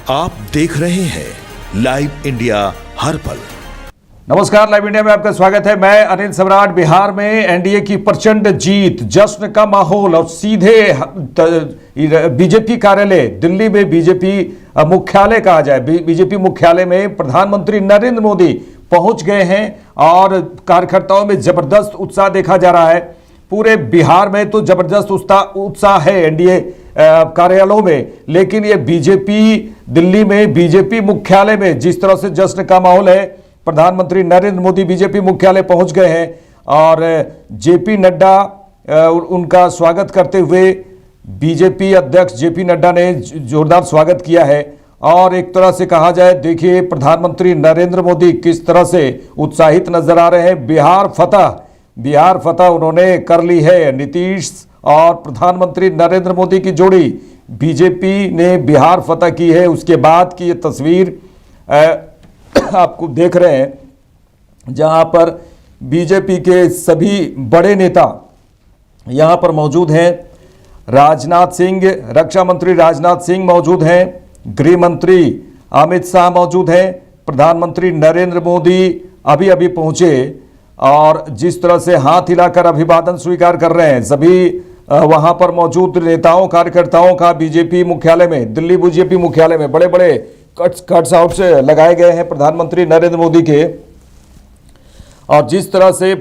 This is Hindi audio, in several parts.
आप देख रहे हैं लाइव इंडिया हर पल। नमस्कार, लाइव इंडिया में आपका स्वागत है। मैं अनिल सम्राट। बिहार में एनडीए की प्रचंड जीत, जश्न का माहौल और सीधे बीजेपी कार्यालय दिल्ली में बीजेपी मुख्यालय कहा जाए, बीजेपी मुख्यालय में प्रधानमंत्री नरेंद्र मोदी पहुंच गए हैं और कार्यकर्ताओं में जबरदस्त उत्साह देखा जा रहा है। पूरे बिहार में तो जबरदस्त उत्साह है एनडीए कार्यालयों में, लेकिन ये बीजेपी दिल्ली में बीजेपी मुख्यालय में जिस तरह से जश्न का माहौल है, प्रधानमंत्री नरेंद्र मोदी बीजेपी मुख्यालय पहुंच गए हैं और जेपी नड्डा उनका स्वागत करते हुए बीजेपी अध्यक्ष जेपी नड्डा ने जोरदार स्वागत किया है। और एक तरह से कहा जाए, देखिए प्रधानमंत्री नरेंद्र मोदी किस तरह से उत्साहित नजर आ रहे हैं। बिहार फतह उन्होंने कर ली है। नीतीश और प्रधानमंत्री नरेंद्र मोदी की जोड़ी बीजेपी ने बिहार फतह की है। उसके बाद की ये तस्वीर आपको देख रहे हैं, जहां पर बीजेपी के सभी बड़े नेता यहां पर मौजूद हैं। राजनाथ सिंह, रक्षा मंत्री राजनाथ सिंह मौजूद हैं, गृह मंत्री अमित शाह मौजूद हैं, प्रधानमंत्री नरेंद्र मोदी अभी अभी पहुंचे और जिस तरह से हाथ हिलाकर अभिवादन स्वीकार कर रहे हैं सभी वहां पर मौजूद नेताओं कार्यकर्ताओं का बीजेपी मुख्यालय में, दिल्ली बीजेपी मुख्यालय में बड़े बड़े कट्स आउट से लगाए गए हैं प्रधानमंत्री नरेंद्र मोदी के। और जिस तरह से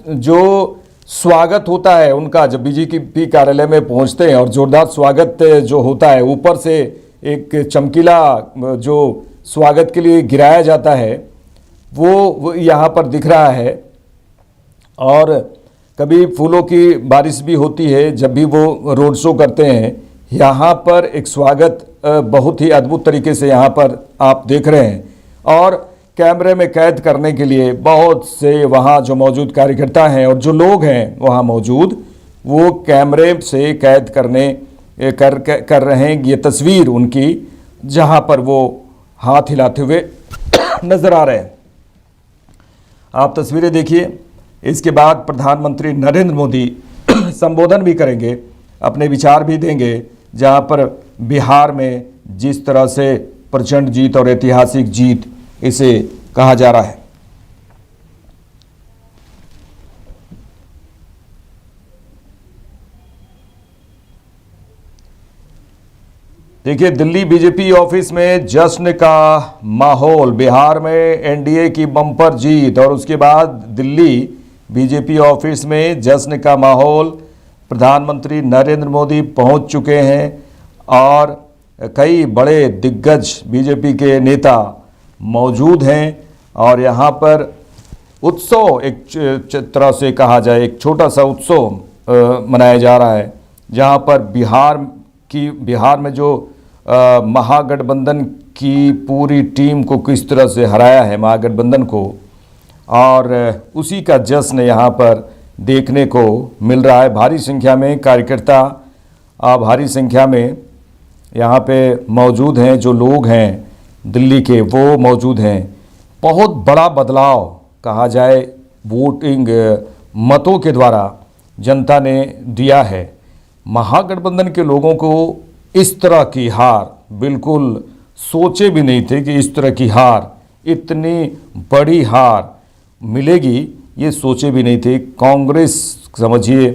जो स्वागत होता है उनका, जब बीजेपी कार्यालय में पहुंचते हैं और जोरदार स्वागत जो होता है, ऊपर से एक चमकीला जो स्वागत के लिए गिराया जाता है वो यहाँ पर दिख रहा है। और कभी फूलों की बारिश भी होती है जब भी वो रोड शो करते हैं। यहाँ पर एक स्वागत बहुत ही अद्भुत तरीके से यहाँ पर आप देख रहे हैं और कैमरे में कैद करने के लिए बहुत से वहाँ जो मौजूद कार्यकर्ता हैं और जो लोग हैं वहाँ मौजूद, वो कैमरे से कैद कर रहे हैं ये तस्वीर उनकी, जहाँ पर वो हाथ हिलाते हुए नजर आ रहे हैं। आप तस्वीरें देखिए। इसके बाद प्रधानमंत्री नरेंद्र मोदी संबोधन भी करेंगे, अपने विचार भी देंगे, जहां पर बिहार में जिस तरह से प्रचंड जीत और ऐतिहासिक जीत इसे कहा जा रहा है। देखिए, दिल्ली बीजेपी ऑफिस में जश्न का माहौल, बिहार में एनडीए की बम्पर जीत और उसके बाद दिल्ली बीजेपी ऑफिस में जश्न का माहौल। प्रधानमंत्री नरेंद्र मोदी पहुंच चुके हैं और कई बड़े दिग्गज बीजेपी के नेता मौजूद हैं और यहाँ पर उत्सव, एक तरह से कहा जाए एक छोटा सा उत्सव मनाया जा रहा है, जहाँ पर बिहार में जो महागठबंधन की पूरी टीम को किस तरह से हराया है महागठबंधन को, और उसी का जश्न यहाँ पर देखने को मिल रहा है। भारी संख्या में कार्यकर्ता भारी संख्या में यहाँ पे मौजूद हैं। जो लोग हैं दिल्ली के वो मौजूद हैं। बहुत बड़ा बदलाव कहा जाए वोटिंग मतों के द्वारा जनता ने दिया है। महागठबंधन के लोगों को इस तरह की हार बिल्कुल सोचे भी नहीं थे कि इस तरह की हार, इतनी बड़ी हार मिलेगी, ये सोचे भी नहीं थे। कांग्रेस समझिए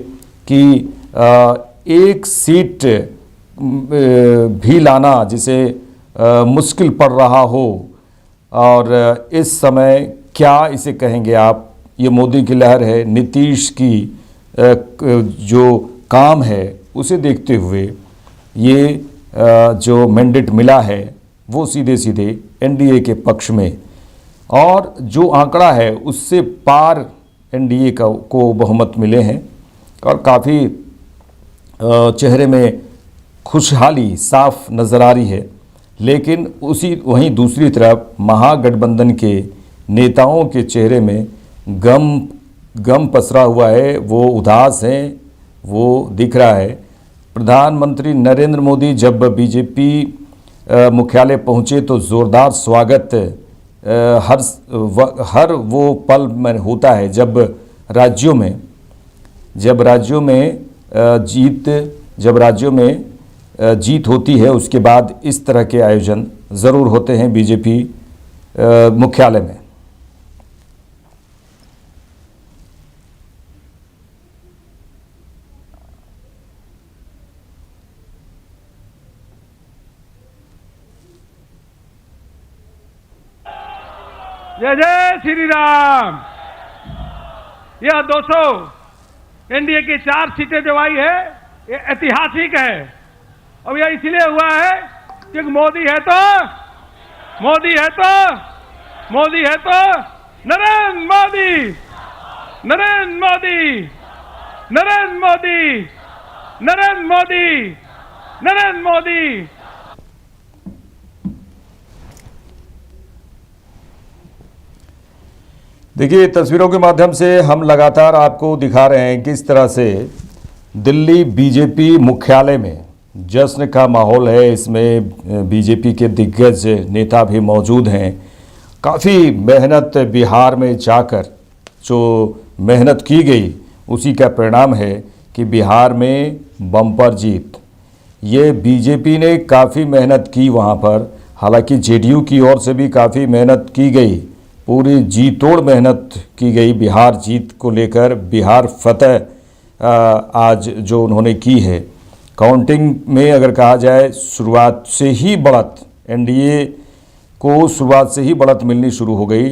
कि एक सीट भी लाना जिसे मुश्किल पड़ रहा हो, और इस समय क्या इसे कहेंगे आप, ये मोदी की लहर है, नीतीश की जो काम है उसे देखते हुए ये जो मैंडेट मिला है वो सीधे सीधे एनडीए के पक्ष में, और जो आंकड़ा है उससे पार एनडीए को बहुमत मिले हैं और काफ़ी चेहरे में खुशहाली साफ नज़र आ रही है। लेकिन वहीं दूसरी तरफ महागठबंधन के नेताओं के चेहरे में गम पसरा हुआ है, वो उदास हैं, वो दिख रहा है। प्रधानमंत्री नरेंद्र मोदी जब बीजेपी मुख्यालय पहुंचे तो ज़ोरदार स्वागत हर वो पल में होता है जब राज्यों में जीत होती है उसके बाद इस तरह के आयोजन ज़रूर होते हैं बीजेपी मुख्यालय में। जय जय श्री राम। यह 200 एनडीए की 4 सीटें जो आई है ये ऐतिहासिक है और यह इसलिए हुआ है कि मोदी है तो नरेंद्र मोदी, नरेंद्र मोदी, नरेंद्र मोदी, नरेंद्र मोदी, नरेंद्र मोदी। देखिए, तस्वीरों के माध्यम से हम लगातार आपको दिखा रहे हैं किस तरह से दिल्ली बीजेपी मुख्यालय में जश्न का माहौल है। इसमें बीजेपी के दिग्गज नेता भी मौजूद हैं। काफ़ी मेहनत बिहार में जाकर जो मेहनत की गई उसी का परिणाम है कि बिहार में बम्पर जीत। ये बीजेपी ने काफ़ी मेहनत की वहाँ पर, हालांकि जेडीयू की ओर से भी काफ़ी मेहनत की गई, पूरी जी तोड़ मेहनत की गई बिहार जीत को लेकर। बिहार फतह आज जो उन्होंने की है, काउंटिंग में अगर कहा जाए शुरुआत से ही बढ़त, एनडीए को शुरुआत से ही बढ़त मिलनी शुरू हो गई।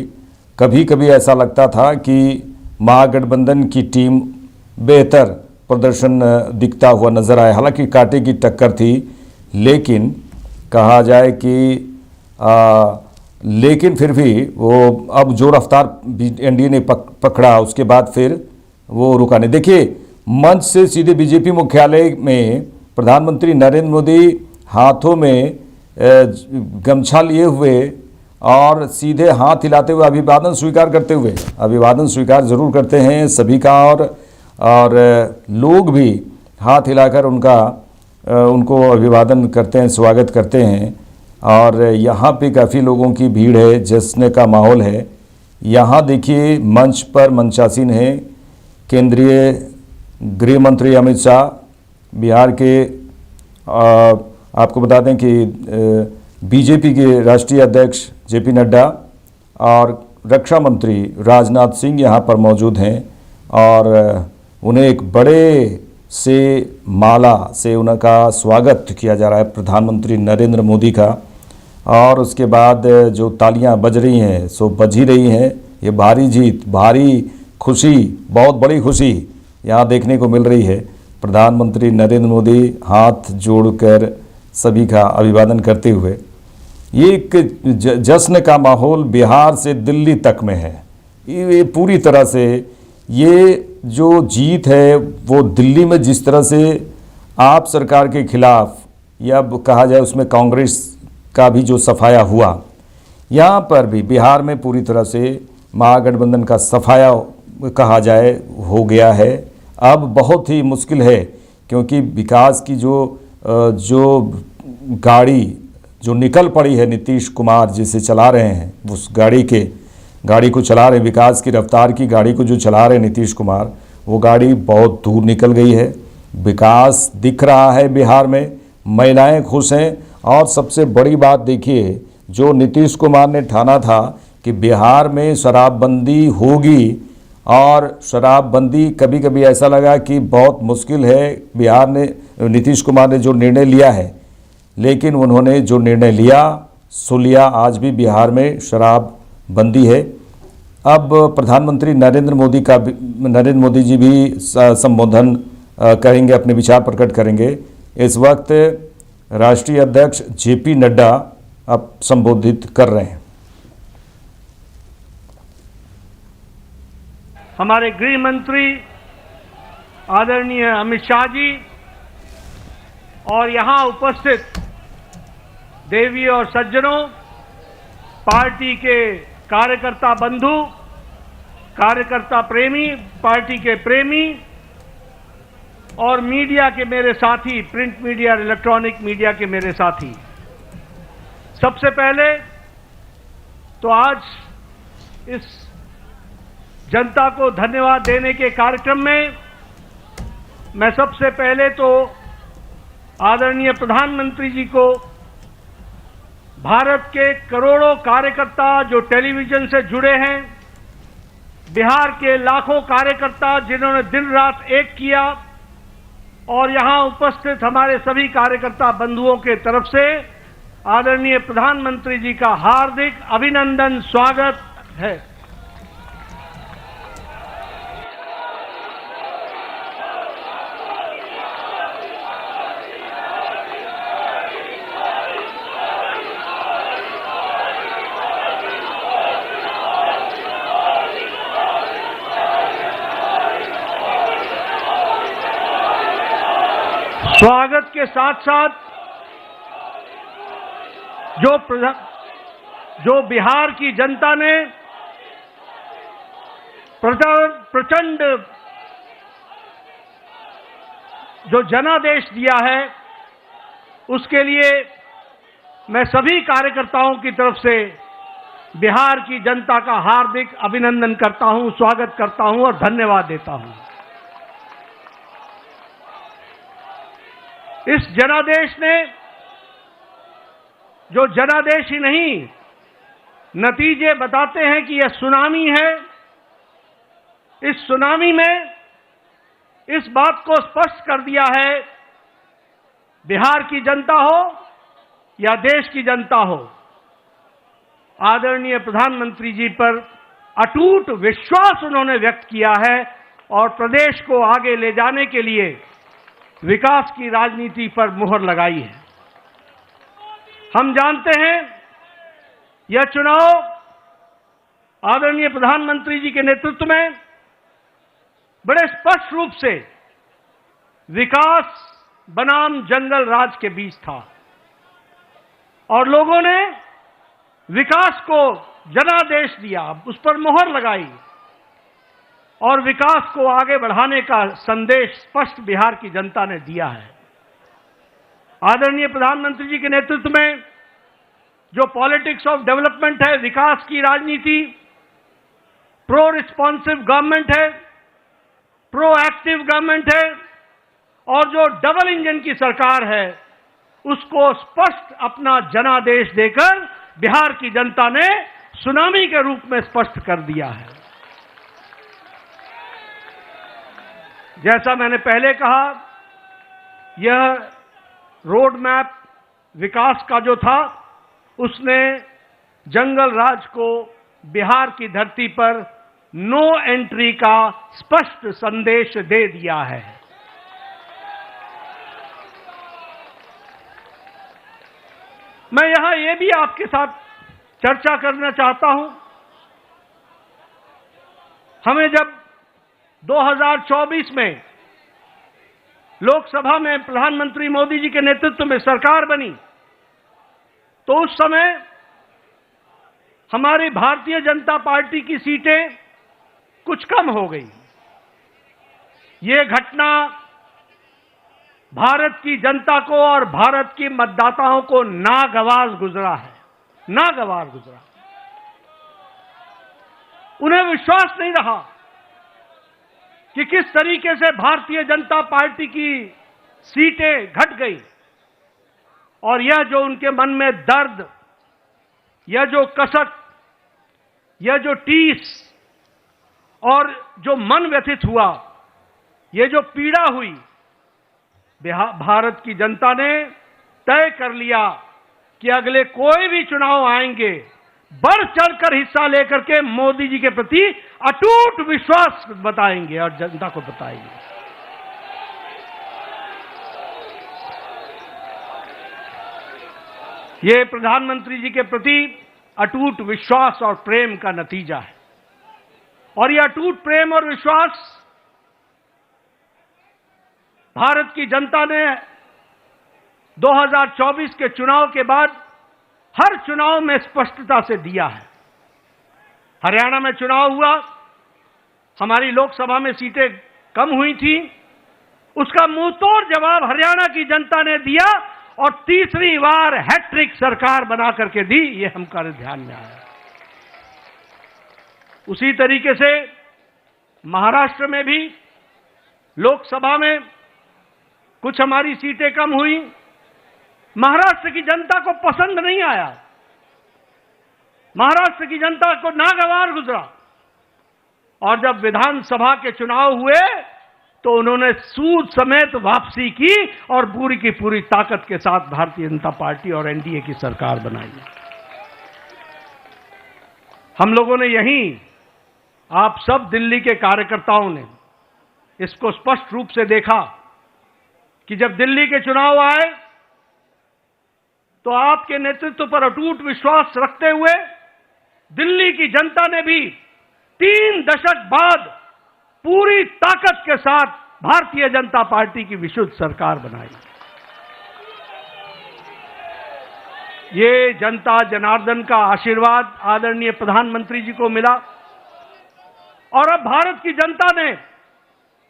कभी कभी ऐसा लगता था कि महागठबंधन की टीम बेहतर प्रदर्शन दिखता हुआ नजर आया, हालांकि कांटे की टक्कर थी, लेकिन कहा जाए कि लेकिन फिर भी वो अब जो रफ्तार एनडीए ने पकड़ा उसके बाद फिर वो रुका नहीं। देखिए, मंच से सीधे बीजेपी मुख्यालय में प्रधानमंत्री नरेंद्र मोदी हाथों में गमछा लिए हुए और सीधे हाथ हिलाते हुए अभिवादन स्वीकार करते हुए, अभिवादन स्वीकार ज़रूर करते हैं सभी का, और लोग भी हाथ हिलाकर उनको अभिवादन करते हैं, स्वागत करते हैं। और यहाँ पे काफ़ी लोगों की भीड़ है, जश्न का माहौल है। यहाँ देखिए, मंच पर मंचासीन हैं केंद्रीय गृह मंत्री अमित शाह, बिहार के आपको बता दें कि बीजेपी के राष्ट्रीय अध्यक्ष जेपी नड्डा और रक्षा मंत्री राजनाथ सिंह यहाँ पर मौजूद हैं और उन्हें एक बड़े से माला से उनका स्वागत किया जा रहा है, प्रधानमंत्री नरेंद्र मोदी का। और उसके बाद जो तालियां बज रही हैं सो बज ही रही हैं। ये भारी जीत, भारी खुशी, बहुत बड़ी खुशी यहाँ देखने को मिल रही है। प्रधानमंत्री नरेंद्र मोदी हाथ जोड़कर सभी का अभिवादन करते हुए, ये एक जश्न का माहौल बिहार से दिल्ली तक में है। ये पूरी तरह से ये जो जीत है वो दिल्ली में जिस तरह से आप सरकार के खिलाफ, या कहा जाए उसमें कांग्रेस का भी जो सफाया हुआ, यहाँ पर भी बिहार में पूरी तरह से महागठबंधन का सफाया कहा जाए हो गया है। अब बहुत ही मुश्किल है, क्योंकि विकास की जो गाड़ी जो निकल पड़ी है, नीतीश कुमार जिसे चला रहे हैं, उस गाड़ी को चला रहे, विकास की रफ्तार की गाड़ी को जो चला रहे नीतीश कुमार, वो गाड़ी बहुत दूर निकल गई है। विकास दिख रहा है बिहार में, महिलाएं खुश हैं। और सबसे बड़ी बात देखिए, जो नीतीश कुमार ने ठाना था कि बिहार में शराबबंदी होगी, और शराबबंदी कभी कभी ऐसा लगा कि बहुत मुश्किल है, बिहार ने, नीतीश कुमार ने जो निर्णय लिया है, लेकिन उन्होंने जो निर्णय लिया सो लिया। आज भी बिहार में शराबबंदी है। अब प्रधानमंत्री नरेंद्र मोदी जी भी संबोधन करेंगे, अपने विचार प्रकट करेंगे। इस वक्त राष्ट्रीय अध्यक्ष जेपी नड्डा अब संबोधित कर रहे हैं। हमारे गृह मंत्री आदरणीय अमित शाह जी और यहां उपस्थित देवी और सज्जनों, पार्टी के कार्यकर्ता बंधु, कार्यकर्ता प्रेमी, पार्टी के प्रेमी और मीडिया के मेरे साथी, प्रिंट मीडिया और इलेक्ट्रॉनिक मीडिया के मेरे साथी, सबसे पहले तो आज इस जनता को धन्यवाद देने के कार्यक्रम में मैं सबसे पहले तो आदरणीय प्रधानमंत्री जी को भारत के करोड़ों कार्यकर्ता जो टेलीविजन से जुड़े हैं, बिहार के लाखों कार्यकर्ता जिन्होंने दिन रात एक किया और यहां उपस्थित हमारे सभी कार्यकर्ता बंधुओं के तरफ से आदरणीय प्रधानमंत्री जी का हार्दिक अभिनंदन स्वागत है। स्वागत के साथ साथ जो बिहार की जनता ने प्रचंड जो जनादेश दिया है, उसके लिए मैं सभी कार्यकर्ताओं की तरफ से बिहार की जनता का हार्दिक अभिनंदन करता हूं, स्वागत करता हूं और धन्यवाद देता हूं। इस जनादेश ने, जो जनादेश ही नहीं, नतीजे बताते हैं कि यह सुनामी है। इस सुनामी में इस बात को स्पष्ट कर दिया है, बिहार की जनता हो या देश की जनता हो, आदरणीय प्रधानमंत्री जी पर अटूट विश्वास उन्होंने व्यक्त किया है और प्रदेश को आगे ले जाने के लिए विकास की राजनीति पर मुहर लगाई है। हम जानते हैं यह चुनाव आदरणीय प्रधानमंत्री जी के नेतृत्व में बड़े स्पष्ट रूप से विकास बनाम जंगल राज के बीच था और लोगों ने विकास को जनादेश दिया, उस पर मुहर लगाई और विकास को आगे बढ़ाने का संदेश स्पष्ट बिहार की जनता ने दिया है। आदरणीय प्रधानमंत्री जी के नेतृत्व में जो पॉलिटिक्स ऑफ डेवलपमेंट है, विकास की राजनीति, प्रो रिस्पॉन्सिव गवर्नमेंट है, प्रो एक्टिव गवर्नमेंट है और जो डबल इंजन की सरकार है, उसको स्पष्ट अपना जनादेश देकर बिहार की जनता ने सुनामी के रूप में स्पष्ट कर दिया है। जैसा मैंने पहले कहा, यह रोड मैप विकास का जो था, उसने जंगल राज को बिहार की धरती पर नो एंट्री का स्पष्ट संदेश दे दिया है। मैं यहां यह भी आपके साथ चर्चा करना चाहता हूं, हमें जब 2024 में लोकसभा में प्रधानमंत्री मोदी जी के नेतृत्व में सरकार बनी, तो उस समय हमारी भारतीय जनता पार्टी की सीटें कुछ कम हो गई। ये घटना भारत की जनता को और भारत की मतदाताओं को नागवार गुजरा है, नागवार गुजरा। उन्हें विश्वास नहीं रहा कि किस तरीके से भारतीय जनता पार्टी की सीटें घट गई और यह जो उनके मन में दर्द, यह जो कसक, यह जो टीस और जो मन व्यथित हुआ, यह जो पीड़ा हुई, भारत की जनता ने तय कर लिया कि अगले कोई भी चुनाव आएंगे, बढ़ चढ़कर हिस्सा लेकर के मोदी जी के प्रति अटूट विश्वास बताएंगे और जनता को बताएंगे। ये प्रधानमंत्री जी के प्रति अटूट विश्वास और प्रेम का नतीजा है और यह अटूट प्रेम और विश्वास भारत की जनता ने 2024 के चुनाव के बाद हर चुनाव में स्पष्टता से दिया है। हरियाणा में चुनाव हुआ, हमारी लोकसभा में सीटें कम हुई थी, उसका मुंहतोड़ जवाब हरियाणा की जनता ने दिया और तीसरी बार हैट्रिक सरकार बना करके दी, ये हमारे ध्यान में आया। उसी तरीके से महाराष्ट्र में भी लोकसभा में कुछ हमारी सीटें कम हुई, महाराष्ट्र की जनता को पसंद नहीं आया, महाराष्ट्र की जनता को नागवार गुजरा। और जब विधानसभा के चुनाव हुए तो उन्होंने सूद समेत वापसी की और पूरी की पूरी ताकत के साथ भारतीय जनता पार्टी और एनडीए की सरकार बनाई। हम लोगों ने यहीं, आप सब दिल्ली के कार्यकर्ताओं ने इसको स्पष्ट रूप से देखा कि जब दिल्ली के चुनाव आए तो आपके नेतृत्व पर अटूट विश्वास रखते हुए दिल्ली की जनता ने भी 3 दशक बाद पूरी ताकत के साथ भारतीय जनता पार्टी की विशुद्ध सरकार बनाई। ये जनता जनार्दन का आशीर्वाद आदरणीय प्रधानमंत्री जी को मिला और अब भारत की जनता ने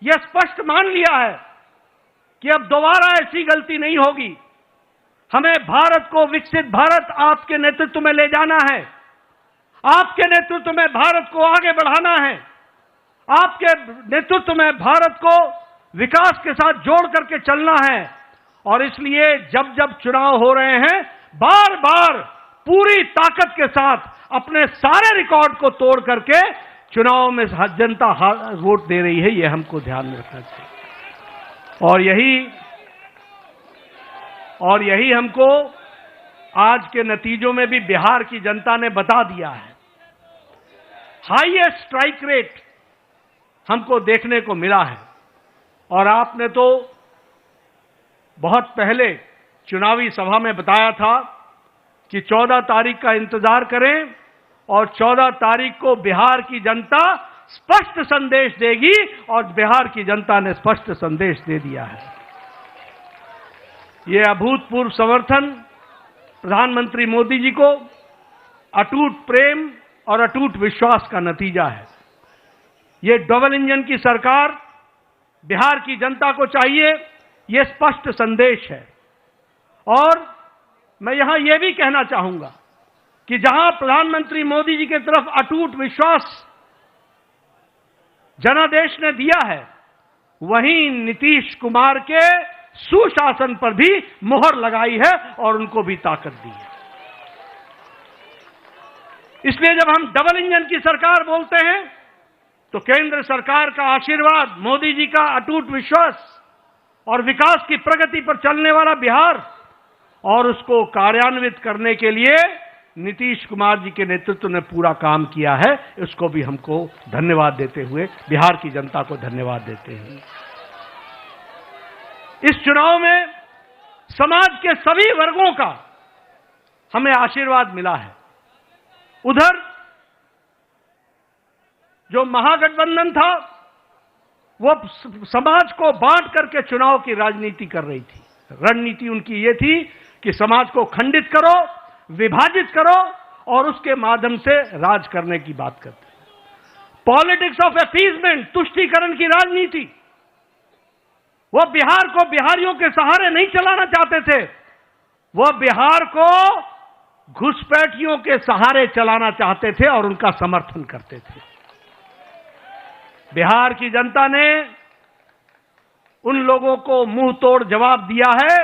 यह स्पष्ट मान लिया है कि अब दोबारा ऐसी गलती नहीं होगी। हमें भारत को विकसित भारत आपके नेतृत्व में ले जाना है, आपके नेतृत्व में भारत को आगे बढ़ाना है, आपके नेतृत्व में भारत को विकास के साथ जोड़ करके चलना है। और इसलिए जब जब चुनाव हो रहे हैं, बार बार पूरी ताकत के साथ अपने सारे रिकॉर्ड को तोड़ करके चुनाव में जनता वोट दे रही है, यह हमको ध्यान में रखना चाहिए। और यही हमको आज के नतीजों में भी बिहार की जनता ने बता दिया है। हाईएस्ट स्ट्राइक रेट हमको देखने को मिला है। और आपने तो बहुत पहले चुनावी सभा में बताया था कि 14 तारीख का इंतजार करें और 14 तारीख को बिहार की जनता स्पष्ट संदेश देगी और बिहार की जनता ने स्पष्ट संदेश दे दिया है। ये अभूतपूर्व समर्थन प्रधानमंत्री मोदी जी को अटूट प्रेम और अटूट विश्वास का नतीजा है। ये डबल इंजन की सरकार बिहार की जनता को चाहिए, ये स्पष्ट संदेश है। और मैं यहां यह भी कहना चाहूंगा कि जहां प्रधानमंत्री मोदी जी की तरफ अटूट विश्वास जनादेश ने दिया है, वहीं नीतीश कुमार के सुशासन पर भी मुहर लगाई है और उनको भी ताकत दी है। इसलिए जब हम डबल इंजन की सरकार बोलते हैं तो केंद्र सरकार का आशीर्वाद, मोदी जी का अटूट विश्वास और विकास की प्रगति पर चलने वाला बिहार और उसको कार्यान्वित करने के लिए नीतीश कुमार जी के नेतृत्व ने पूरा काम किया है। इसको भी हमको धन्यवाद देते हुए, बिहार की जनता को धन्यवाद देते हैं। इस चुनाव में समाज के सभी वर्गों का हमें आशीर्वाद मिला है। उधर जो महागठबंधन था वो समाज को बांट करके चुनाव की राजनीति कर रही थी। रणनीति उनकी ये थी कि समाज को खंडित करो, विभाजित करो और उसके माध्यम से राज करने की बात करते। पॉलिटिक्स ऑफ अपीजमेंट, तुष्टीकरण की राजनीति, वो बिहार को बिहारियों के सहारे नहीं चलाना चाहते थे, वो बिहार को घुसपैठियों के सहारे चलाना चाहते थे और उनका समर्थन करते थे। बिहार की जनता ने उन लोगों को मुंह तोड़ जवाब दिया है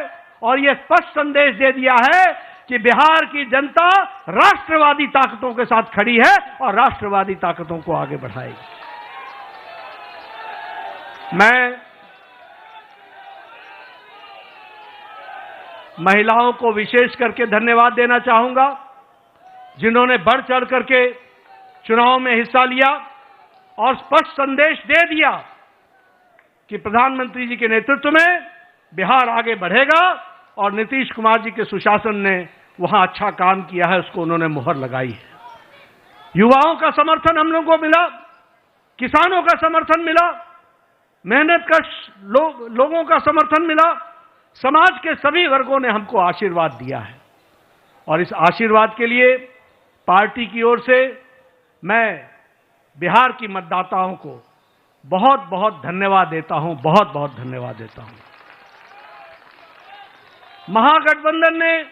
और यह स्पष्ट संदेश दे दिया है कि बिहार की जनता राष्ट्रवादी ताकतों के साथ खड़ी है और राष्ट्रवादी ताकतों को आगे बढ़ाएगी। मैं महिलाओं को विशेष करके धन्यवाद देना चाहूंगा, जिन्होंने बढ़ चढ़ करके चुनाव में हिस्सा लिया और स्पष्ट संदेश दे दिया कि प्रधानमंत्री जी के नेतृत्व में बिहार आगे बढ़ेगा और नीतीश कुमार जी के सुशासन ने वहां अच्छा काम किया है, उसको उन्होंने मुहर लगाई है। युवाओं का समर्थन हम लोगों को मिला, किसानों का समर्थन मिला, मेहनत का लोगों का समर्थन मिला, समाज के सभी वर्गों ने हमको आशीर्वाद दिया है। और इस आशीर्वाद के लिए पार्टी की ओर से मैं बिहार की मतदाताओं को बहुत बहुत धन्यवाद देता हूं, बहुत बहुत धन्यवाद देता हूं। महागठबंधन ने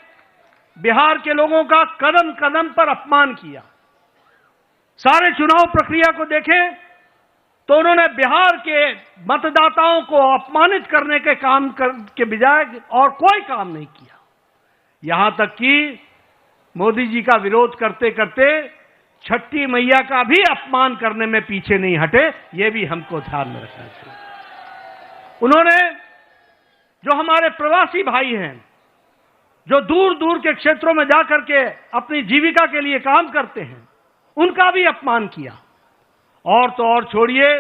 बिहार के लोगों का कदम कदम पर अपमान किया। सारे चुनाव प्रक्रिया को देखें तो उन्होंने बिहार के मतदाताओं को अपमानित करने के काम के बजाय और कोई काम नहीं किया। यहां तक कि मोदी जी का विरोध करते करते छठी मैया का भी अपमान करने में पीछे नहीं हटे। यह भी हमको ध्यान में रखना चाहिए। उन्होंने जो हमारे प्रवासी भाई हैं, जो दूर दूर के क्षेत्रों में जाकर के अपनी जीविका के लिए काम करते हैं, उनका भी अपमान किया। और तो और छोड़िए,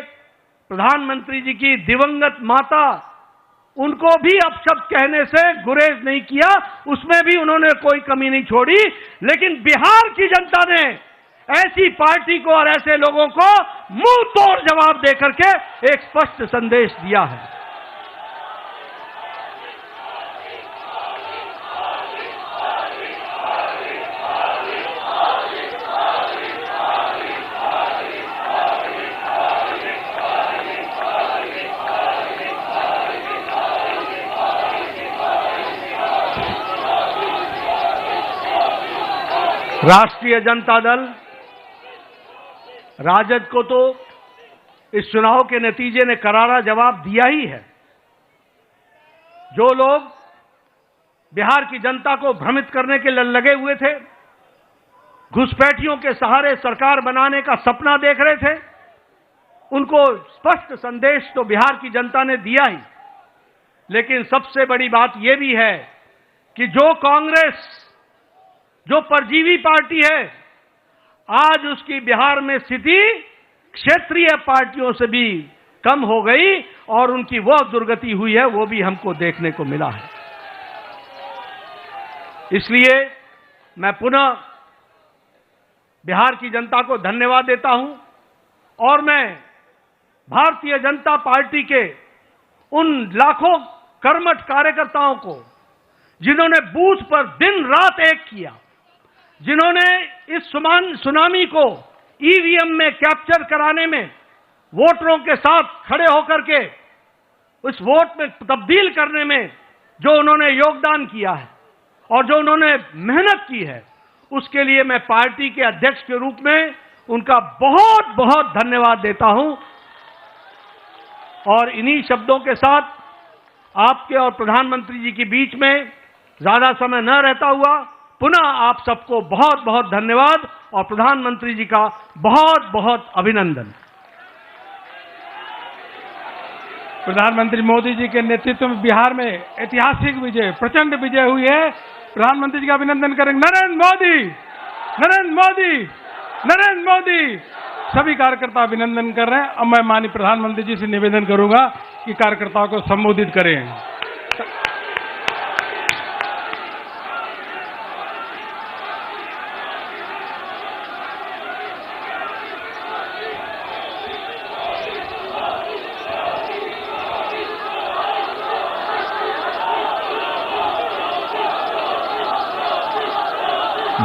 प्रधानमंत्री जी की दिवंगत माता, उनको भी अपशब्द कहने से गुरेज नहीं किया, उसमें भी उन्होंने कोई कमी नहीं छोड़ी। लेकिन बिहार की जनता ने ऐसी पार्टी को और ऐसे लोगों को मुंह तोड़ जवाब देकर के एक स्पष्ट संदेश दिया है। राष्ट्रीय जनता दल, राजद को तो इस चुनाव के नतीजे ने करारा जवाब दिया ही है। जो लोग बिहार की जनता को भ्रमित करने के लिए लगे हुए थे, घुसपैठियों के सहारे सरकार बनाने का सपना देख रहे थे, उनको स्पष्ट संदेश तो बिहार की जनता ने दिया ही। लेकिन सबसे बड़ी बात यह भी है कि जो कांग्रेस, जो परजीवी पार्टी है, आज उसकी बिहार में स्थिति क्षेत्रीय पार्टियों से भी कम हो गई और उनकी वह दुर्गति हुई है, वो भी हमको देखने को मिला है। इसलिए मैं पुनः बिहार की जनता को धन्यवाद देता हूं और मैं भारतीय जनता पार्टी के उन लाखों कर्मठ कार्यकर्ताओं को, जिन्होंने बूथ पर दिन रात एक किया, जिन्होंने इस सुनामी को ईवीएम में कैप्चर कराने में, वोटरों के साथ खड़े होकर के उस वोट में तब्दील करने में जो उन्होंने योगदान किया है और जो उन्होंने मेहनत की है, उसके लिए मैं पार्टी के अध्यक्ष के रूप में उनका बहुत बहुत धन्यवाद देता हूं। और इन्हीं शब्दों के साथ आपके और प्रधानमंत्री जी के बीच में ज्यादा समय न रहता हुआ, पुनः आप सबको बहुत बहुत धन्यवाद और प्रधानमंत्री जी का बहुत बहुत अभिनंदन। प्रधानमंत्री मोदी जी के नेतृत्व में बिहार में ऐतिहासिक विजय, प्रचंड विजय हुई है। प्रधानमंत्री जी का अभिनंदन करेंगे। नरेंद्र मोदी, नरेंद्र मोदी, नरेंद्र मोदी। सभी कार्यकर्ता अभिनंदन कर रहे हैं। अब मैं माननीय प्रधानमंत्री जी से निवेदन करूंगा कि कार्यकर्ताओं को संबोधित करें।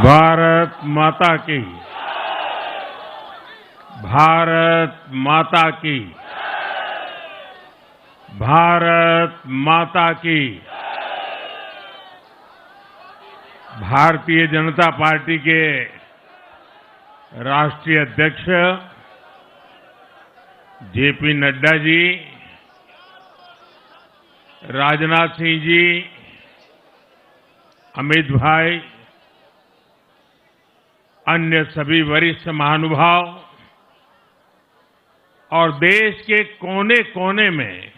भारत माता की, भारत माता की, भारत माता की। भारतीय जनता पार्टी के राष्ट्रीय अध्यक्ष जेपी नड्डा जी, राजनाथ सिंह जी, अमित भाई, अन्य सभी वरिष्ठ महानुभाव और देश के कोने कोने में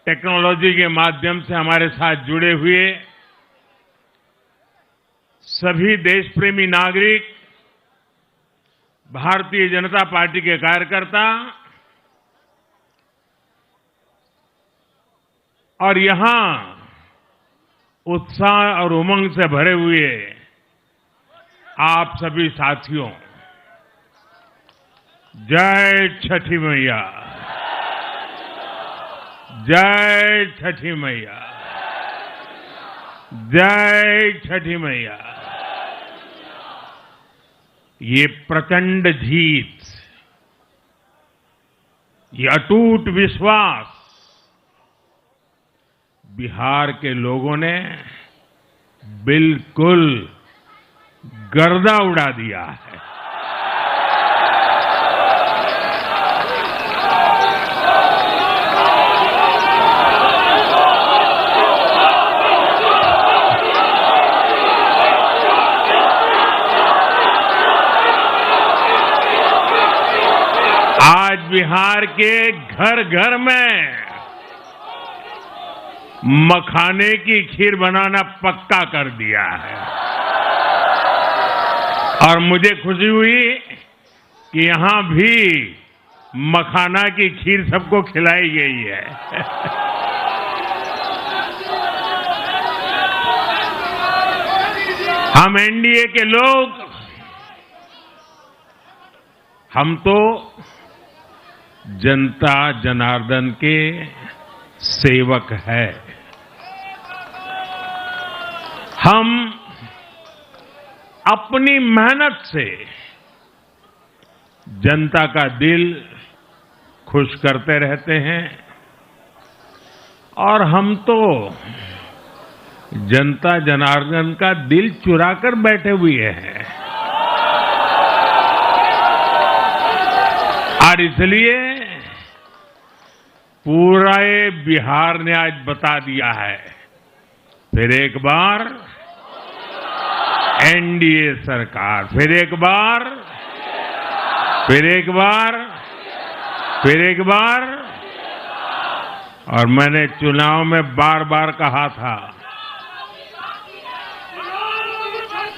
टेक्नोलॉजी के माध्यम से हमारे साथ जुड़े हुए सभी देशप्रेमी नागरिक, भारतीय जनता पार्टी के कार्यकर्ता और यहां उत्साह और उमंग से भरे हुए आप सभी साथियों, जय छठी मैया, जय छठी मैया, जय छठी मैया। ये प्रचंड जीत, ये अटूट विश्वास बिहार के लोगों ने बिल्कुल गर्दा उड़ा दिया है। बिहार के घर घर में मखाने की खीर बनाना पक्का कर दिया है। और मुझे खुशी हुई कि यहां भी मखाना की खीर सबको खिलाई गई है। हम एनडीए के लोग, हम तो जनता जनार्दन के सेवक है। हम अपनी मेहनत से जनता का दिल खुश करते रहते हैं और हम तो जनता जनार्दन का दिल चुरा कर बैठे हुए हैं। और इसलिए पूरा ये बिहार ने आज बता दिया है, फिर एक बार एनडीए सरकार, फिर एक बार, फिर एक बार, फिर एक बार। और मैंने चुनाव में बार बार कहा था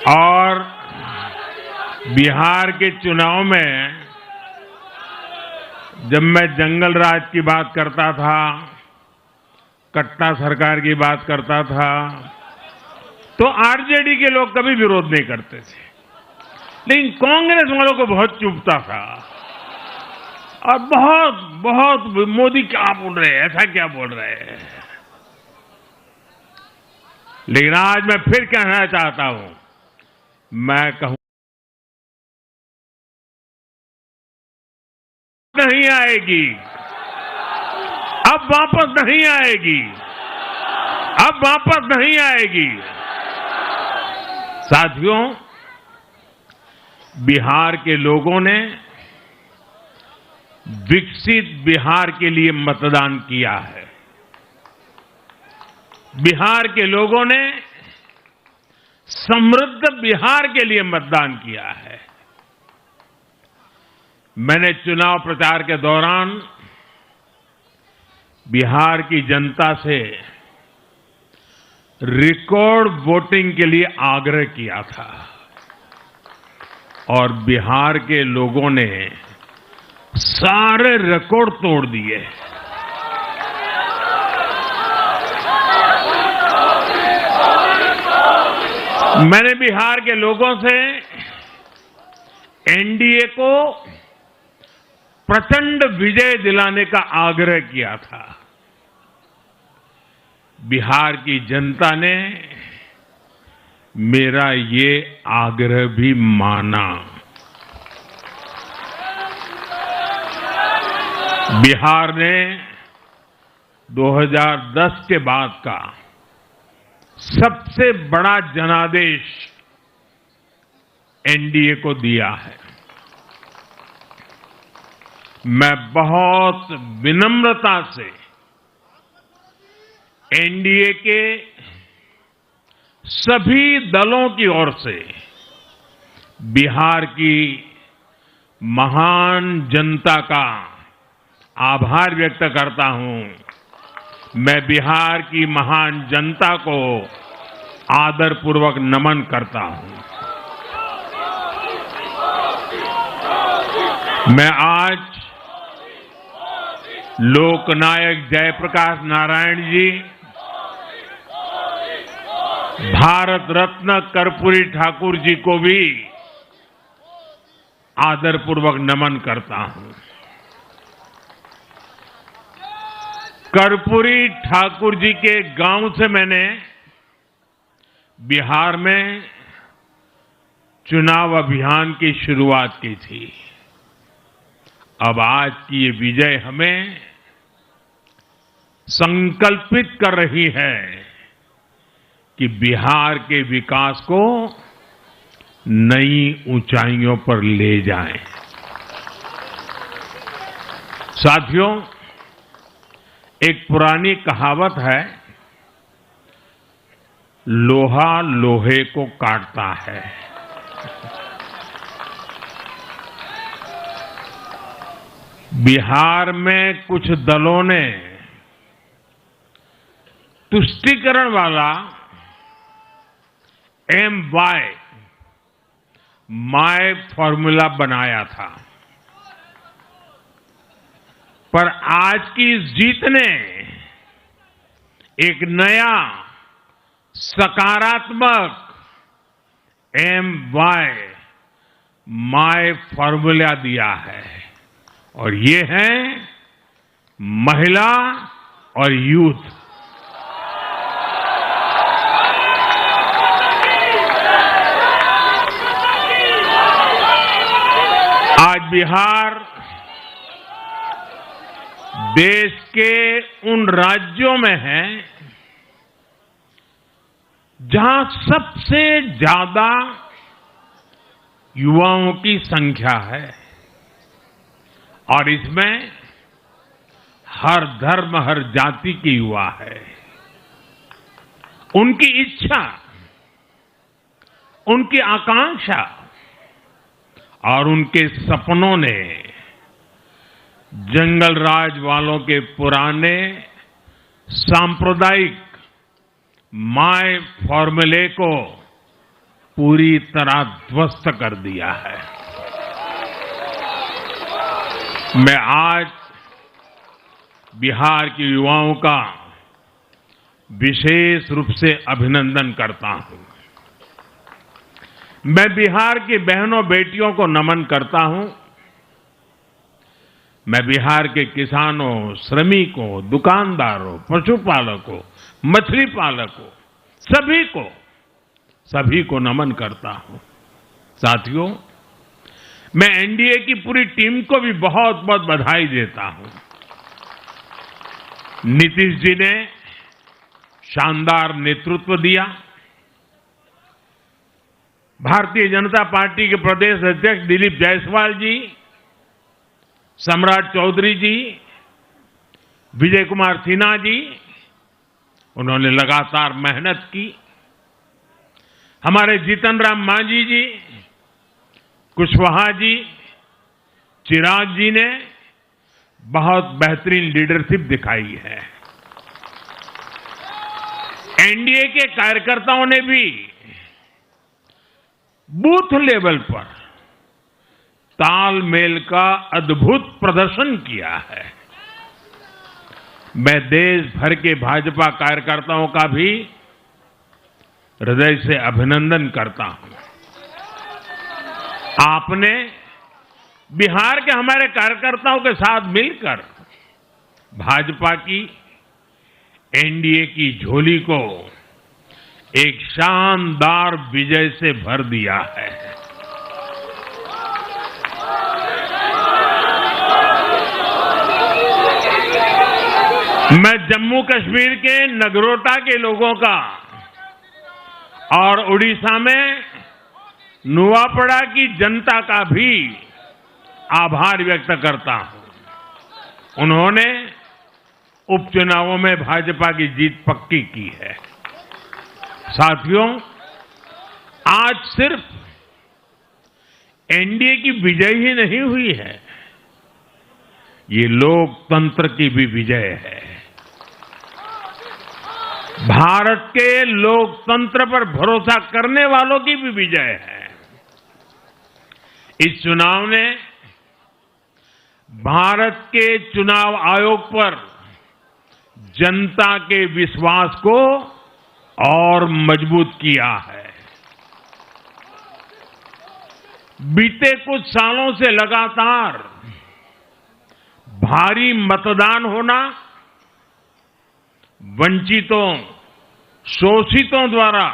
और बिहार के चुनाव में जब मैं जंगल राज की बात करता था, कट्टा सरकार की बात करता था, तो आरजेडी के लोग कभी विरोध नहीं करते थे, लेकिन कांग्रेस वालों को बहुत चुभता था और बहुत बहुत मोदी क्या बोल रहे हैं, ऐसा क्या बोल रहे हैं। लेकिन आज मैं फिर कहना चाहता हूं, मैं कहूं नहीं आएगी, अब वापस नहीं आएगी, अब वापस नहीं आएगी। साथियों, बिहार के लोगों ने विकसित बिहार के लिए मतदान किया है। बिहार के लोगों ने समृद्ध बिहार के लिए मतदान किया है। मैंने चुनाव प्रचार के दौरान बिहार की जनता से रिकॉर्ड वोटिंग के लिए आग्रह किया था और बिहार के लोगों ने सारे रिकॉर्ड तोड़ दिए। मैंने बिहार के लोगों से एनडीए को प्रचंड विजय दिलाने का आग्रह किया था। बिहार की जनता ने मेरा ये आग्रह भी माना। बिहार ने 2010 के बाद का सबसे बड़ा जनादेश एनडीए को दिया है। मैं बहुत विनम्रता से एनडीए के सभी दलों की ओर से बिहार की महान जनता का आभार व्यक्त करता हूं। मैं बिहार की महान जनता को आदरपूर्वक नमन करता हूं। मैं आज लोकनायक जयप्रकाश नारायण जी, भारत रत्न कर्पूरी ठाकुर जी को भी आदरपूर्वक नमन करता हूं। कर्पूरी ठाकुर जी के गांव से मैंने बिहार में चुनाव अभियान की शुरुआत की थी। अब आज की ये विजय हमें संकल्पित कर रही है कि बिहार के विकास को नई ऊंचाइयों पर ले जाएं। साथियों, एक पुरानी कहावत है, लोहा लोहे को काटता है। बिहार में कुछ दलों ने तुष्टीकरण वाला MY माय फॉर्मूला बनाया था, पर आज की इस जीत ने एक नया सकारात्मक MY माय फॉर्मूला दिया है, और ये है महिला और यूथ। आज बिहार देश के उन राज्यों में है जहां सबसे ज्यादा युवाओं की संख्या है, और इसमें हर धर्म हर जाति के युवा है। उनकी इच्छा, उनकी आकांक्षा और उनके सपनों ने जंगल राज वालों के पुराने सांप्रदायिक माय फॉर्मूले को पूरी तरह ध्वस्त कर दिया है। मैं आज बिहार के युवाओं का विशेष रूप से अभिनंदन करता हूं। मैं बिहार की बहनों बेटियों को नमन करता हूं। मैं बिहार के किसानों, श्रमिकों, दुकानदारों, पशुपालकों, मछली पालकों, सभी को नमन करता हूं। साथियों, मैं एनडीए की पूरी टीम को भी बहुत बहुत बधाई देता हूं। नीतीश जी ने शानदार नेतृत्व दिया। भारतीय जनता पार्टी के प्रदेश अध्यक्ष दिलीप जायसवाल जी, सम्राट चौधरी जी, विजय कुमार सिन्हा जी, उन्होंने लगातार मेहनत की। हमारे जीतन राम मांझी जी, कुशवाहा जी, चिराग जी ने बहुत बेहतरीन लीडरशिप दिखाई है। एनडीए के कार्यकर्ताओं ने भी बूथ लेवल पर तालमेल का अद्भुत प्रदर्शन किया है। मैं देश भर के भाजपा कार्यकर्ताओं का भी हृदय से अभिनंदन करता हूं। आपने बिहार के हमारे कार्यकर्ताओं के साथ मिलकर भाजपा की एनडीए की झोली को एक शानदार विजय से भर दिया है। मैं जम्मू कश्मीर के नगरोटा के लोगों का और उड़ीसा में नुआपड़ा की जनता का भी आभार व्यक्त करता हूं। उन्होंने उपचुनावों में भाजपा की जीत पक्की की है। साथियों, आज सिर्फ एनडीए की विजय ही नहीं हुई है, ये लोकतंत्र की भी विजय है। भारत के लोकतंत्र पर भरोसा करने वालों की भी विजय है। इस चुनाव ने भारत के चुनाव आयोग पर जनता के विश्वास को और मजबूत किया है। बीते कुछ सालों से लगातार भारी मतदान होना, वंचितों, शोषितों द्वारा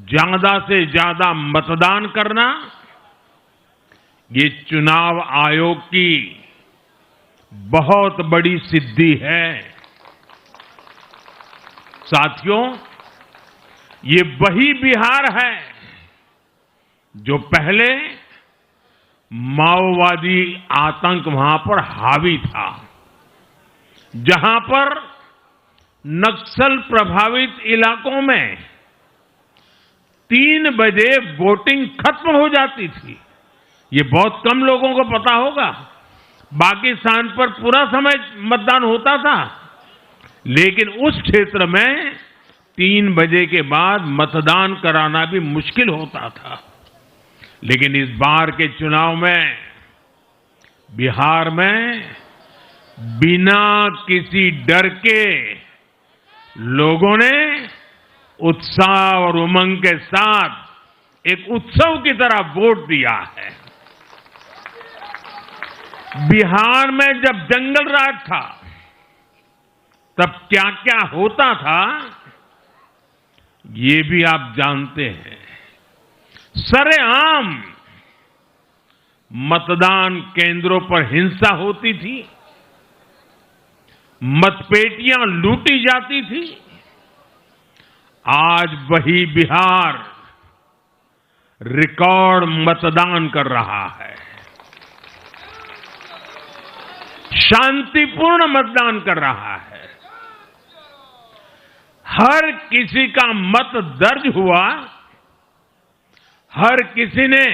ज्यादा से ज्यादा मतदान करना, ये चुनाव आयोग की बहुत बड़ी सिद्धि है। साथियों, ये वही बिहार है जो पहले माओवादी आतंक वहां पर हावी था, जहां पर नक्सल प्रभावित इलाकों में 3 बजे वोटिंग खत्म हो जाती थी। ये बहुत कम लोगों को पता होगा। बाकी स्थान पर पूरा समय मतदान होता था, लेकिन उस क्षेत्र में 3 बजे के बाद मतदान कराना भी मुश्किल होता था। लेकिन इस बार के चुनाव में बिहार में बिना किसी डर के लोगों ने उत्साह और उमंग के साथ एक उत्सव की तरह वोट दिया है। बिहार में जब जंगल राज था तब क्या क्या होता था ये भी आप जानते हैं। सरेआम मतदान केंद्रों पर हिंसा होती थी, मतपेटियां लूटी जाती थी। आज वही बिहार रिकॉर्ड मतदान कर रहा है, शांतिपूर्ण मतदान कर रहा है। हर किसी का मत दर्ज हुआ, हर किसी ने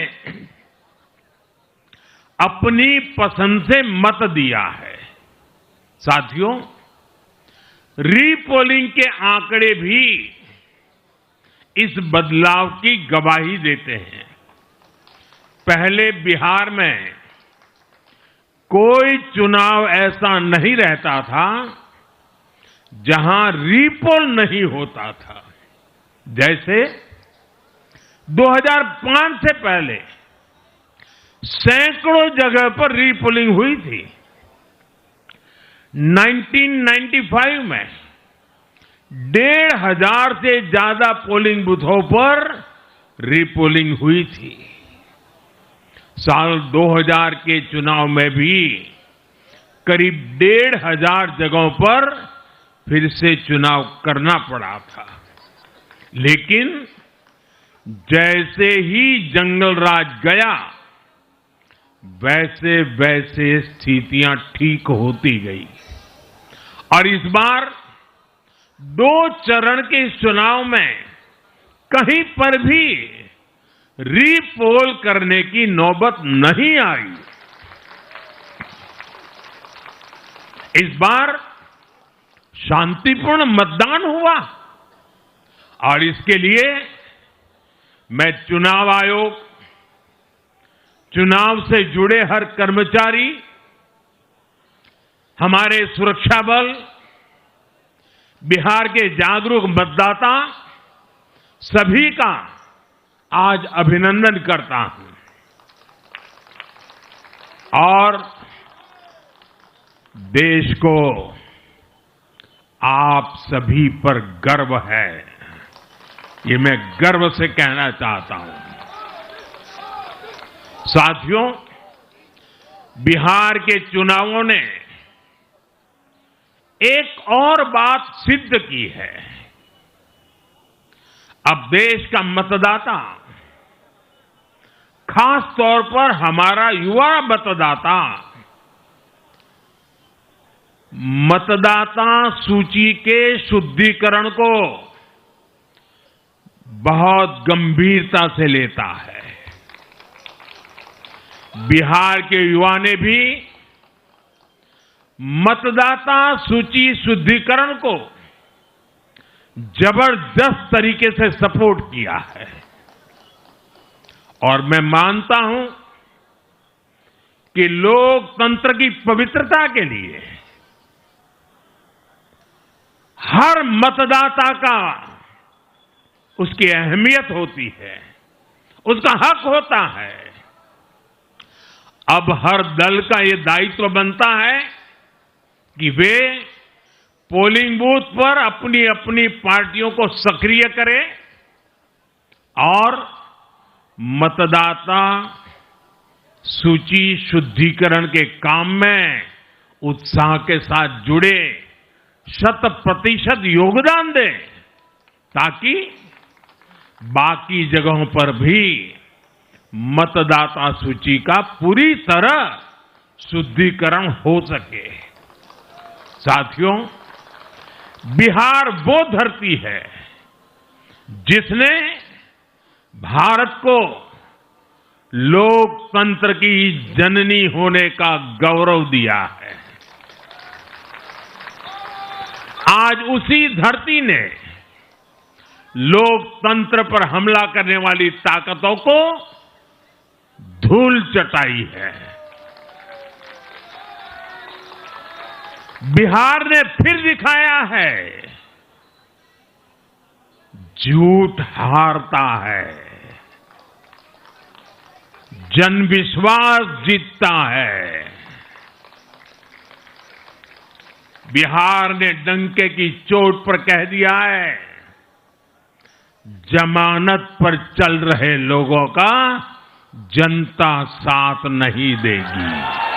अपनी पसंद से मत दिया है। साथियों, रीपोलिंग के आंकड़े भी इस बदलाव की गवाही देते हैं। पहले बिहार में कोई चुनाव ऐसा नहीं रहता था जहां रीपोल नहीं होता था। जैसे 2005 से पहले सैकड़ों जगह पर रीपोलिंग हुई थी। 1995 में 1,500 से ज्यादा पोलिंग बूथों पर रीपोलिंग हुई थी। साल 2000 के चुनाव में भी करीब 1,500 जगहों पर फिर से चुनाव करना पड़ा था। लेकिन जैसे ही जंगल राज गया, वैसे वैसे स्थितियां ठीक होती गई और इस बार 2 चरण के इस चुनाव में कहीं पर भी रीपोल करने की नौबत नहीं आई। इस बार शांतिपूर्ण मतदान हुआ और इसके लिए मैं चुनाव आयोग, चुनाव से जुड़े हर कर्मचारी, हमारे सुरक्षा बल, बिहार के जागरूक मतदाता सभी का आज अभिनंदन करता हूं और देश को आप सभी पर गर्व है, ये मैं गर्व से कहना चाहता हूं। साथियों, बिहार के चुनावों ने एक और बात सिद्ध की है। अब देश का मतदाता, खास तौर पर हमारा युवा मतदाता, मतदाता सूची के शुद्धिकरण को बहुत गंभीरता से लेता है। बिहार के युवा ने भी मतदाता सूची शुद्धिकरण को जबरदस्त तरीके से सपोर्ट किया है और मैं मानता हूं कि लोकतंत्र की पवित्रता के लिए हर मतदाता का उसकी अहमियत होती है, उसका हक होता है। अब हर दल का यह दायित्व बनता है कि वे पोलिंग बूथ पर अपनी अपनी पार्टियों को सक्रिय करें और मतदाता सूची शुद्धिकरण के काम में उत्साह के साथ जुड़े, 100% योगदान दें ताकि बाकी जगहों पर भी मतदाता सूची का पूरी तरह शुद्धिकरण हो सके। साथियों, बिहार वो धरती है जिसने भारत को लोकतंत्र की जननी होने का गौरव दिया है। आज उसी धरती ने लोकतंत्र पर हमला करने वाली ताकतों को धूल चटाई है। बिहार ने फिर दिखाया है, झूठ हारता है, जन विश्वास जीतता है। बिहार ने डंके की चोट पर कह दिया है, जमानत पर चल रहे लोगों का जनता साथ नहीं देगी।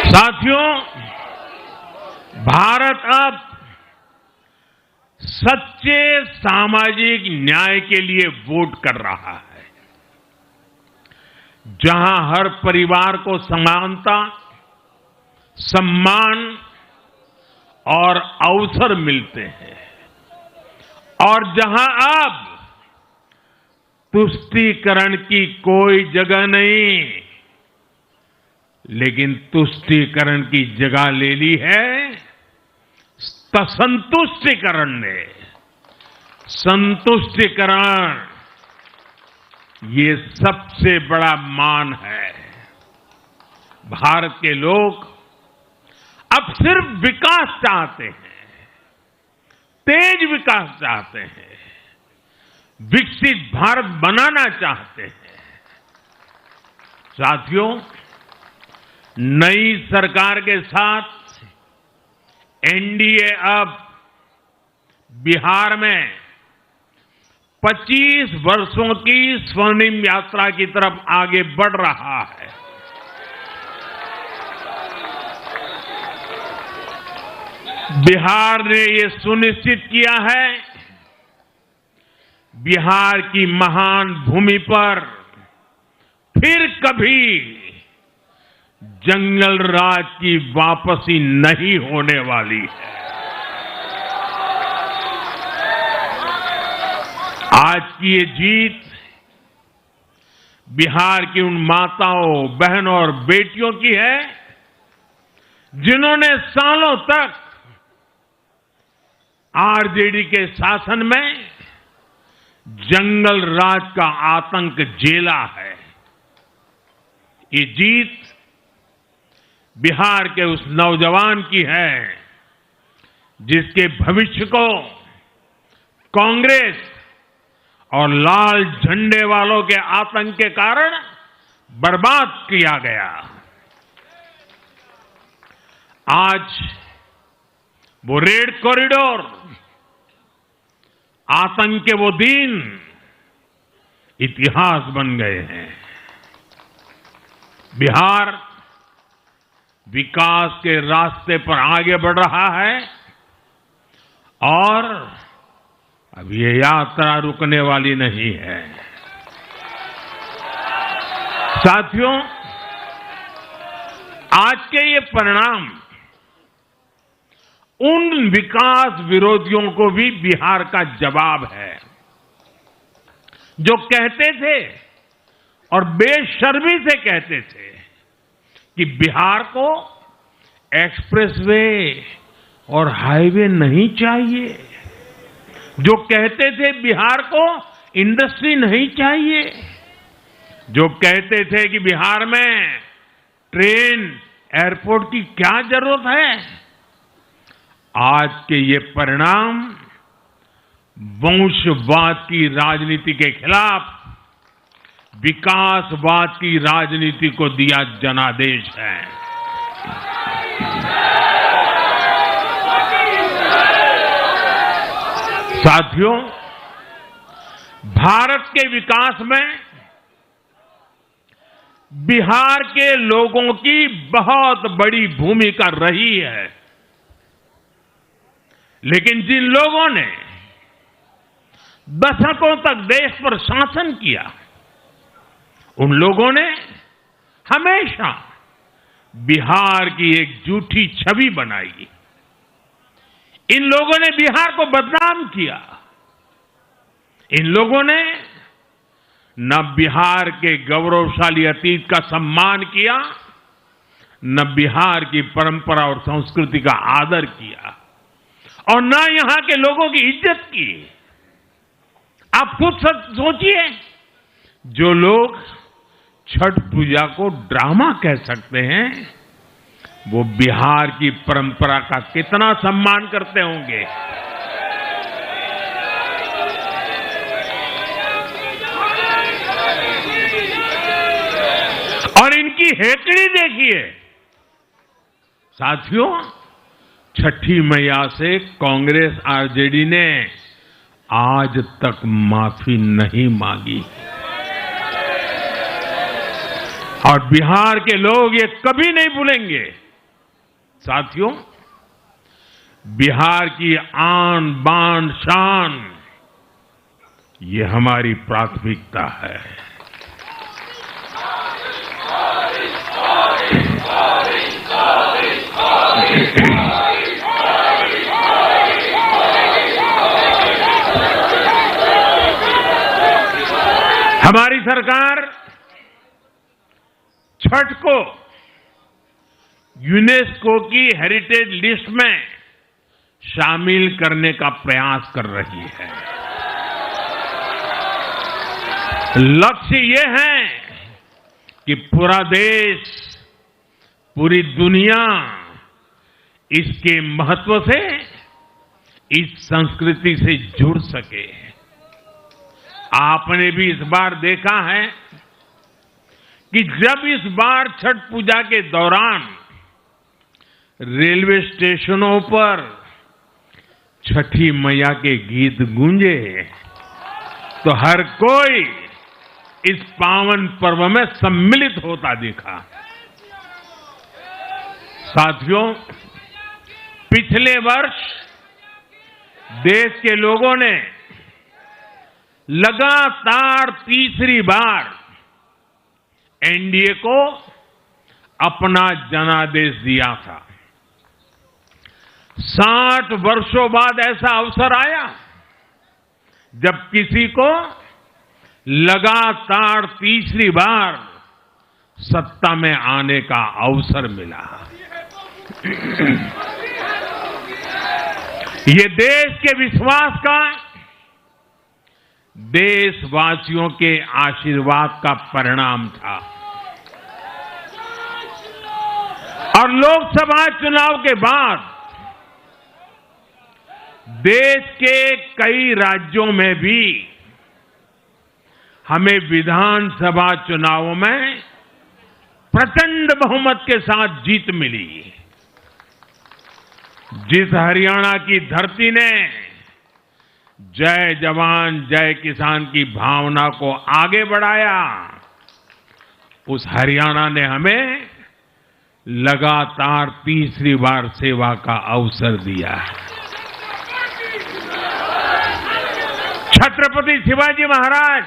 साथियों, भारत अब सच्चे सामाजिक न्याय के लिए वोट कर रहा है, जहां हर परिवार को समानता, सम्मान और अवसर मिलते हैं, और जहां अब तुष्टीकरण की कोई जगह नहीं, लेकिन तुष्टीकरण की जगह ले ली है संतुष्टीकरण ने। संतुष्टीकरण ये सबसे बड़ा मान है। भारत के लोग अब सिर्फ विकास चाहते हैं, तेज विकास चाहते हैं, विकसित भारत बनाना चाहते हैं। साथियों, नई सरकार के साथ एनडीए अब बिहार में 25 वर्षों की स्वर्णिम यात्रा की तरफ आगे बढ़ रहा है। बिहार ने ये सुनिश्चित किया है, बिहार की महान भूमि पर फिर कभी जंगल राज की वापसी नहीं होने वाली है। आज की ये जीत बिहार की उन माताओं, बहनों और बेटियों की है, जिन्होंने सालों तक आरजेडी के शासन में जंगल राज का आतंक झेला है। ये जीत बिहार के उस नौजवान की है, जिसके भविष्य को कांग्रेस और लाल झंडे वालों के आतंक के कारण बर्बाद किया गया। आज वो रेड कॉरिडोर, आतंक के वो दिन इतिहास बन गए हैं। बिहार विकास के रास्ते पर आगे बढ़ रहा है और अब ये यात्रा रुकने वाली नहीं है। साथियों, आज के ये परिणाम उन विकास विरोधियों को भी बिहार का जवाब है, जो कहते थे और बेशर्मी से कहते थे कि बिहार को एक्सप्रेसवे और हाईवे नहीं चाहिए, जो कहते थे बिहार को इंडस्ट्री नहीं चाहिए, जो कहते थे कि बिहार में ट्रेन, एयरपोर्ट की क्या जरूरत है। आज के ये परिणाम वंशवाद की राजनीति के खिलाफ विकासवाद की राजनीति को दिया जनादेश है। साथियों, भारत के विकास में बिहार के लोगों की बहुत बड़ी भूमिका रही है, लेकिन जिन लोगों ने दशकों तक देश पर शासन किया, उन लोगों ने हमेशा बिहार की एक झूठी छवि बनाई। इन लोगों ने बिहार को बदनाम किया। इन लोगों ने न बिहार के गौरवशाली अतीत का सम्मान किया, न बिहार की परंपरा और संस्कृति का आदर किया, और न यहां के लोगों की इज्जत की। आप खुद सोचिए, जो लोग छठ पूजा को ड्रामा कह सकते हैं, वो बिहार की परंपरा का कितना सम्मान करते होंगे। और इनकी हेकड़ी देखिए साथियों, छठी मैया से कांग्रेस आरजेडी ने आज तक माफी नहीं मांगी, और बिहार के लोग ये कभी नहीं भूलेंगे। साथियों, बिहार की आन बान शान, ये हमारी प्राथमिकता है। हमारी सरकार छठ को यूनेस्को की हेरिटेज लिस्ट में शामिल करने का प्रयास कर रही है। लक्ष्य ये है कि पूरा देश, पूरी दुनिया इसके महत्व से, इस संस्कृति से जुड़ सके। आपने भी इस बार देखा है कि जब इस बार छठ पूजा के दौरान रेलवे स्टेशनों पर छठी मैया के गीत गूंजे, तो हर कोई इस पावन पर्व में सम्मिलित होता दिखा। साथियों, पिछले वर्ष देश के लोगों ने लगातार तीसरी बार एनडीए को अपना जनादेश दिया था। 60 वर्षों बाद ऐसा अवसर आया जब किसी को लगातार तीसरी बार सत्ता में आने का अवसर मिला। ये देश के विश्वास का, देशवासियों के आशीर्वाद का परिणाम था। और लोकसभा चुनाव के बाद देश के कई राज्यों में भी हमें विधानसभा चुनावों में प्रचंड बहुमत के साथ जीत मिली। जिस हरियाणा की धरती ने जय जवान जय किसान की भावना को आगे बढ़ाया, उस हरियाणा ने हमें लगातार तीसरी बार सेवा का अवसर दिया है। छत्रपति शिवाजी महाराज